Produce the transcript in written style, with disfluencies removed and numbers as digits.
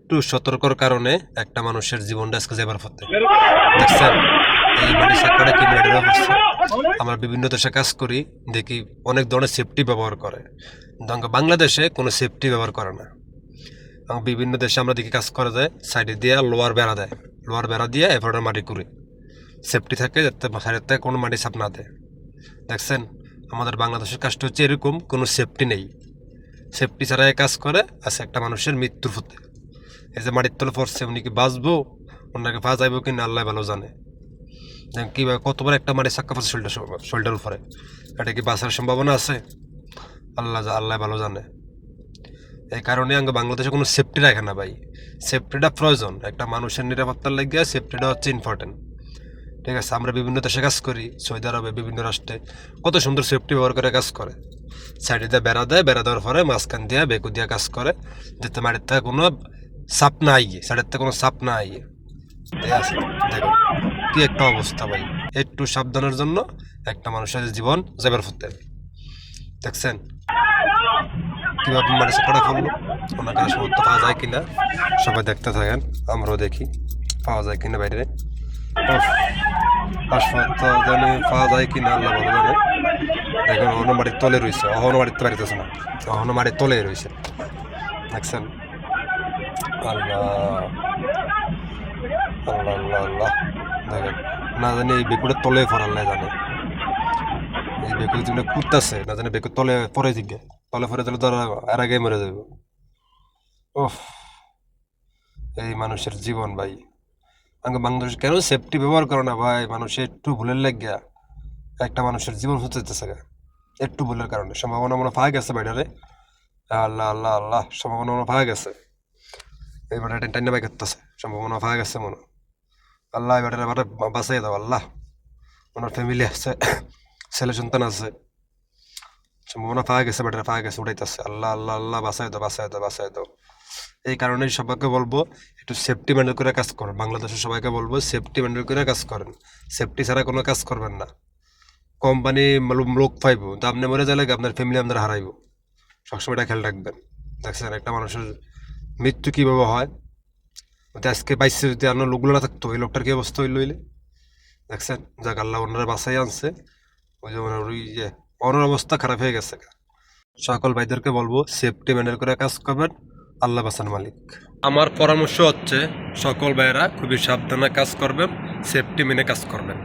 একটু সতর্কর কারণে একটা মানুষের জীবনটা আজকে যাবার পথে। দেখছেন এই মাটি সাক্কাটা কি মেয়েরা করছে। আমরা বিভিন্ন দেশে কাজ করি, দেখি অনেক ধরনের সেফটি ব্যবহার করে, বাংলাদেশে কোনো সেফটি ব্যবহার করে না। এবং বিভিন্ন দেশে আমরা দেখি কাজ করা যায় সাইডে দিয়ে লোয়ার বেড়া দেয়, লোয়ার বেড়া দিয়ে এভাবে মাটি করে সেফটি থাকে যাতে সাইডের থেকে কোনো মাটি সাপ না দেয়। দেখছেন আমাদের বাংলাদেশের কাজটা হচ্ছে এরকম, কোনো সেফটি নেই, সেফটি ছাড়াই কাজ করে আছে একটা মানুষের মৃত্যুর হতে। এই যে মাটির তলে পড়ছে, উনি কি বাঁচবো, ওনাকে পা যাইব কিনা আল্লাহ ভালো জানে। কীভাবে কতবার একটা মাটি সাক্কা পড়ছে শরীরটার উপরে, এটা কি বাঁচার সম্ভাবনা আছে আল্লাহ ভালো জানে। এই কারণে আমরা বাংলাদেশে কোনো সেফটি রাখে না ভাই। সেফটিটা প্রয়োজন, একটা মানুষের নিরাপত্তার লাগিয়ে সেফটিটা হচ্ছে ইম্পর্টেন্ট। ঠিক আছে, আমরা বিভিন্ন দেশে কাজ করি, সৌদি আরবে বিভিন্ন রাষ্ট্রে কত সুন্দর সেফটি ব্যবহার করে কাজ করে। সাইডে দিয়ে বেড়া দেয়, বেড়া দেওয়ার পরে মাঝখান দিয়ে বেকু দিয়ে কাজ করে যাতে মাটির থেকে কোনো সাপ না আইয়ে, সাইডের থেকে কোনো সাপ না আইয়ে। ঠিক আছে, দেখো কি একটা অবস্থা ভাই। একটু সাবধানের জন্য একটা মানুষের জীবন যাবার পথে। দেখছেন কীভাবে মাটি সাপটা ফেললো, ওনাকে সমর্থ পাওয়া যায় কিনা সবাই দেখতে থাকেন, আমরাও দেখি পাওয়া যায় কিনা বাইরে। জানি পাওয়া যায় কিনা আল্লাহ ভালো জানে। দেখুন অহনো মাটির তলে রয়েছে, অহনো মাটিতে বাড়িতেছে না, অহনো মাটির তলে রয়েছে। দেখছেন আল্লাহ আল্লাহ আল্লাহ আল্লাহ। দেখেন না জানি এই বেকুটার তলে ফরাল্লাহ জানে, এই বেকুর যেগুলো কুদতেছে না জানি বেকুর তলে পরে জিজ্ঞে, তলে পরে দিলে ধর এর আগে মরে যাবে। ওহ এই মানুষের জীবন ভাই। আমাকে বাংলাদেশ কেন সেফটি ব্যবহার করে না ভাই? মানুষের একটু ভুলের লাগিয়া একটা মানুষের জীবন হতে যেতেছে, একটু ভুলের কারণে। সম্ভাবনা মনে পাওয়া গেছে বাইরে, আল্লাহ আল্লাহ আল্লাহ, সম্ভাবনা মনে পাওয়া গেছে। এই বাটা টেন বাই করতেছে, সম্ভাবনা পাওয়া গেছে মনে। আল্লাহ এবার বাঁচাই দাও আল্লাহ, ওনার ফ্যামিলি আছে, ছেলে সন্তান আছে, সম্ভাবনা পাওয়া গেছে, বেটারা পাওয়া গেছে, উঠাইতেছে। আল্লাহ আল্লাহ আল্লাহ, বাঁচাই দাও বাঁচাই দাও বাঁচাই দাও। এই কারণেই সবাইকে বলবো একটু সেফটি মেনটেন করে কাজ করেন। বাংলাদেশের সবাইকে বলবো সেফটি মেনটেন করে কাজ করেন, সেফটি ছাড়া কোনো কাজ করবেন না। কোম্পানি লোক পাইব তো আপনি মরে গেলে আপনার ফ্যামিলি আপনার হারাইব, সবসময় এটা খেয়াল রাখবেন। দেখছেন একটা মানুষের মৃত্যু কীভাবে হয়, আজকে বাইশে যদি আপনার লোকগুলো না থাকতো ওই লোকটার কি অবস্থা হইল হইলে। দেখছেন যাক আল্লাহ ওনারা বাসাই আনছে, ওই যে ওই যে ওনার অবস্থা খারাপ হয়ে গেছে। সকল ভাইদেরকে বলবো সেফটি মেনটেন করে কাজ করবেন, আল্লাহ বাসান মালিক। আমার পরামর্শ হচ্ছে সকল ভাইয়েরা খুবই সাবধানে কাজ করবেন, সেফটি মেনে কাজ করবেন।